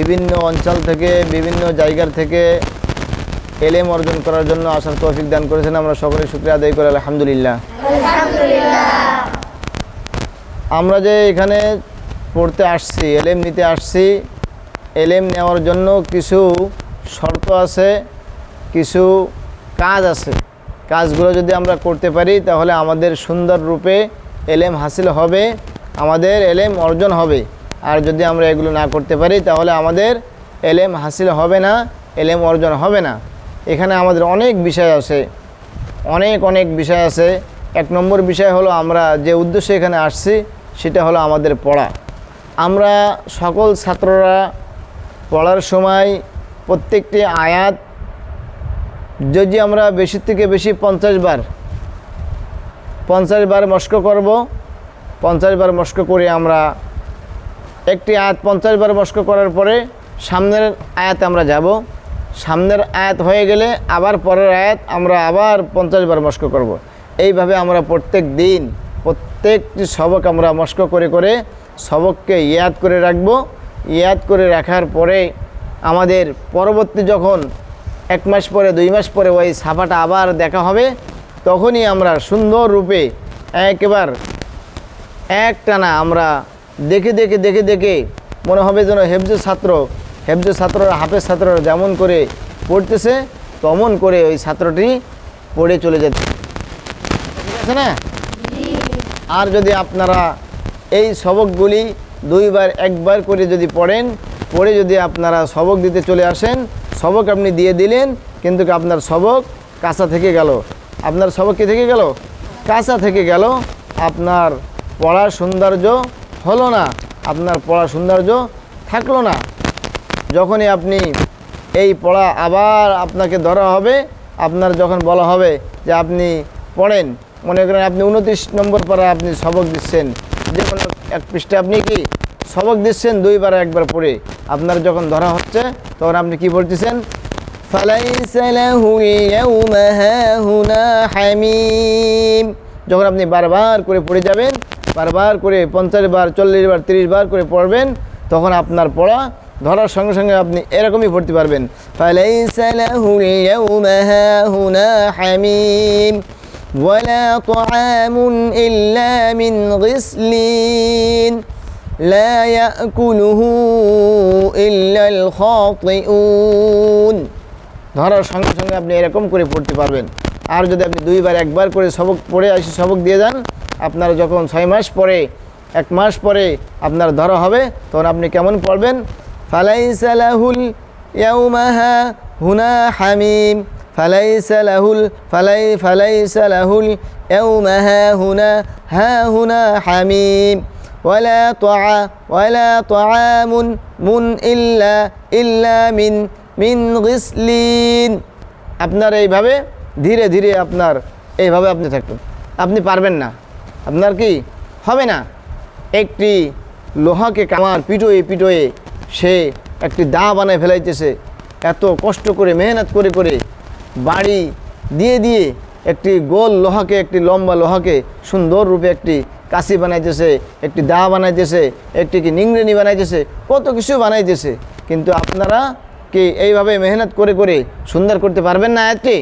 বিভিন্ন অঞ্চল থেকে বিভিন্ন জায়গার থেকে এলেম অর্জন করার জন্য আসার তৌফিক দান করেছেন। আমরা সকলে শুকরিয়া আদায় করি আলহামদুলিল্লাহ। আমরা যে এখানে পড়তে আসছি, এলেম নিতে আসছি, এলেম নেওয়ার জন্য কিছু শর্ত আছে, কিছু কাজ আছে। কাজগুলো যদি আমরা করতে পারি তাহলে আমাদের সুন্দর রূপে এলেম হাসিল হবে, আমাদের এলেম অর্জন হবে। আর যদি আমরা এগুলো না করতে পারি তাহলে আমাদের এলেম হাসিল হবে না, এলেম অর্জন হবে না। এখানে আমাদের অনেক বিষয় আছে, অনেক বিষয় আছে। এক নম্বর বিষয় হলো আমরা যে উদ্দেশ্যে এখানে আসছি সেটা হলো আমাদের পড়া। আমরা সকল ছাত্ররা পড়ার সময় প্রত্যেকটি আয়াত যদি আমরা বেশি থেকে বেশি 50 বার মস্ক করব, 50 বার মস্ক করে আমরা একটি আয়াত 50 বার মস্ক করার পরে সামনের আয়াতে আমরা যাব। সামনের আয়াত হয়ে গেলে আবার পরের আয়াত আমরা আবার 50 বার মস্ক করব। এইভাবে আমরা প্রত্যেক দিন প্রত্যেকটি সবক আমরা মস্ক করে করে সবককে ইয়াদ করে রাখব। ইয়াদ করে রাখার পরে আমাদের পরবর্তী যখন 1 মাস পরে 2 মাস পরে ওই ছাপাটা আবার দেখা হবে, তখনই আমরা সুন্দর রূপে একেবারে একটানা আমরা দেখে মনে হবে যেন হেফজের ছাত্ররা হাফেজ ছাত্ররা যেমন করে পড়তেছে তেমন করে ওই ছাত্রটি পড়ে চলে যেতে, ঠিক আছে না? আর যদি আপনারা এই সবকগুলি 2 বার 1 বার করে যদি পড়েন, পড়ে যদি আপনারা সবক দিতে চলে আসেন, সবক আপনি দিয়ে দিলেন কিন্তু আপনার সবক কাঁচা থেকে গেল। আপনার সবক কি থেকে গেল? কাঁচা থেকে গেল। আপনার পড়ার সৌন্দর্য হলো না, আপনার পড়ার সৌন্দর্য থাকলো না। যখনই আপনি এই পড়া আবার আপনাকে ধরা হবে, আপনার যখন বলা হবে যে আপনি পড়েন, মনে করেন আপনি 29 নম্বর পারা আপনি সবক দিচ্ছেন, যে কোনো 1 পৃষ্ঠা আপনি কি সবক দিচ্ছেন 2 বার 1 বার পড়ে, আপনার যখন ধরা হচ্ছে তখন আপনি কি বলতেছেন? ফালাইসা লাহু ইয়াউমা হাহুনা হামীম। যখন আপনি বারবার করে পড়ে যাবেন, বারবার করে 50 বার 40 বার 30 বার করে পড়বেন, তখন আপনার পড়া ধরার সঙ্গে সঙ্গে আপনি এরকমই পড়তে পারবেন। ফালাইসা লাহু ইয়াউমা হাহুনা হামীম ওয়ালা তুআমুন ইল্লা মিন গিসলিন লা ইয়াকুলুহু ইল্লাল খাতিউন। ধরার সঙ্গে সঙ্গে আপনি এরকম করে পড়তে পারবেন। আর যদি আপনি 2 বার 1 বার করে সবক পড়ে আসি সবক দিয়ে যান, আপনারা যখন 6 মাস পরে 1 মাস পরে আপনার ধরা হবে তখন আপনি কেমন পড়বেন? ফালাইসা লাহুল ইয়াউমা হাহুনা হামীম ফালাইসা লাহুল ফালাইসা লাহুল ইয়াউমা হাহুনা হামীম ওয়ালা তুআমুন ইল্লা মিন গিসলিন। আপনার এইভাবে ধীরে ধীরে আপনার এইভাবে আপনি থাকবেন, আপনি পারবেন না, আপনার কি হবে না। একটি লোহাকে কামার পিটোয়ে সে একটি দা বানায় ফেলাইতেছে, এত কষ্ট করে মেহনত করে করে বাড়ি দিয়ে একটি গোল লোহাকে, একটি লম্বা লোহাকে সুন্দর রূপে একটি কাশি বানাইতেছে, একটি দা বানাইতেছে, একটি কি নিংড়েনি বানাইতেছে, কত কিছু বানাইতেছে। কিন্তু আপনারা কি এইভাবে মেহনত করে করে সুন্দর করতে পারবেন না? আয়াতটি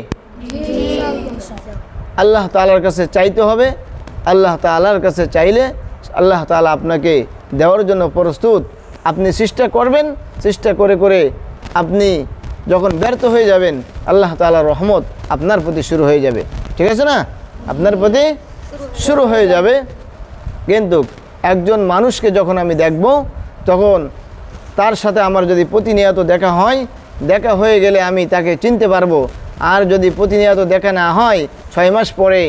আল্লাহ তাআলার কাছে চাইতে হবে। আল্লাহ তাআলার কাছে চাইলে আল্লাহ তাআলা আপনাকে দেওয়ার জন্য প্রস্তুত। আপনি চেষ্টা করবেন, চেষ্টা করে করে আপনি যখন ব্যর্থ হয়ে যাবেন, আল্লাহ তাআলার রহমত আপনার প্রতি শুরু হয়ে যাবে, ঠিক আছে না? আপনার প্রতি শুরু হয়ে যাবে। কিন্তু একজন মানুষকে যখন আমি দেখব, তখন তার সাথে আমার যদি প্রতিনিয়ত দেখা হয়, দেখা হয়ে গেলে আমি তাকে চিনতে পারবো। আর যদি প্রতিনিয়ত দেখা না হয়, 6 মাস পরে,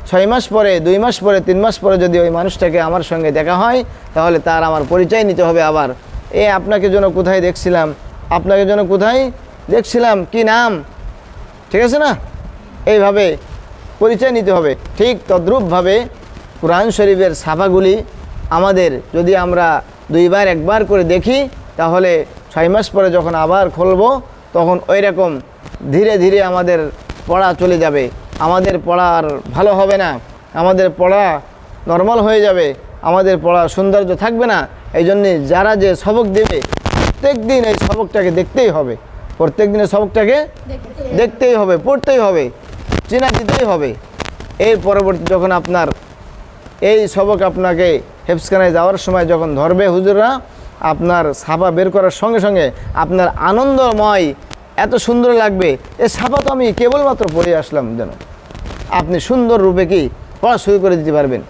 6 মাস পরে 2 মাস পরে 3 মাস পরে যদি ওই মানুষটাকে আমার সঙ্গে দেখা হয়, তাহলে তার আমার পরিচয় নিতে হবে। আবার আপনাকে যেন কোথায় দেখছিলাম, আপনাকে যেন কোথায় দেখছিলাম, কি নাম, ঠিক আছে না? এইভাবে পরিচয় নিতে হবে। ঠিক তদ্রূপভাবে কোরআন শরীফের ছাপাগুলি আমাদের যদি আমরা 2 বার 1 বার করে দেখি, তাহলে 6 মাস পরে যখন আবার খুলব, তখন ওই রকম ধীরে ধীরে আমাদের পড়া চলে যাবে। আমাদের পড়া আর ভালো হবে না, আমাদের পড়া নর্মাল হয়ে যাবে, আমাদের পড়া সৌন্দর্য থাকবে না। এই জন্যে যারা যে সবক দেবে প্রত্যেক দিন এই সবকটাকে দেখতেই হবে, প্রত্যেক দিনের সবকটাকে দেখতেই হবে, পড়তেই হবে, চেনা দিতেই হবে। এর পরবর্তী যখন আপনার এই সবক আপনাকে হেফজখানায় যাওয়ার সময় যখন ধরবে হুজুররা, আপনার ছাপা বের করার সঙ্গে সঙ্গে আপনার আনন্দময় এত সুন্দর লাগবে, এ ছাপা তো আমি কেবলমাত্র পড়ে আসলাম, যেন আপনি সুন্দর রূপে কি পড়া শুরু করে দিতে পারবেন।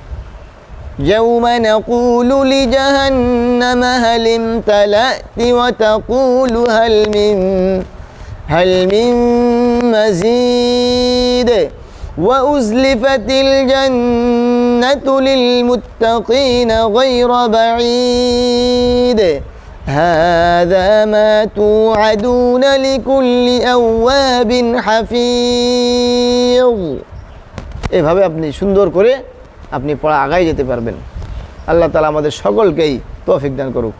يوم نقول لجهنم هل امتلأت وتقول هل من مزيد وأزلفت الجنة للمتقين غير بعيد هذا ما توعدون لكل أواب حفيظ। এভাবে আপনি সুন্দর করে আপনি পড়া আগায় যেতে পারবেন। আল্লাহ তাআলা আমাদের সকলকেই তৌফিক দান করুক।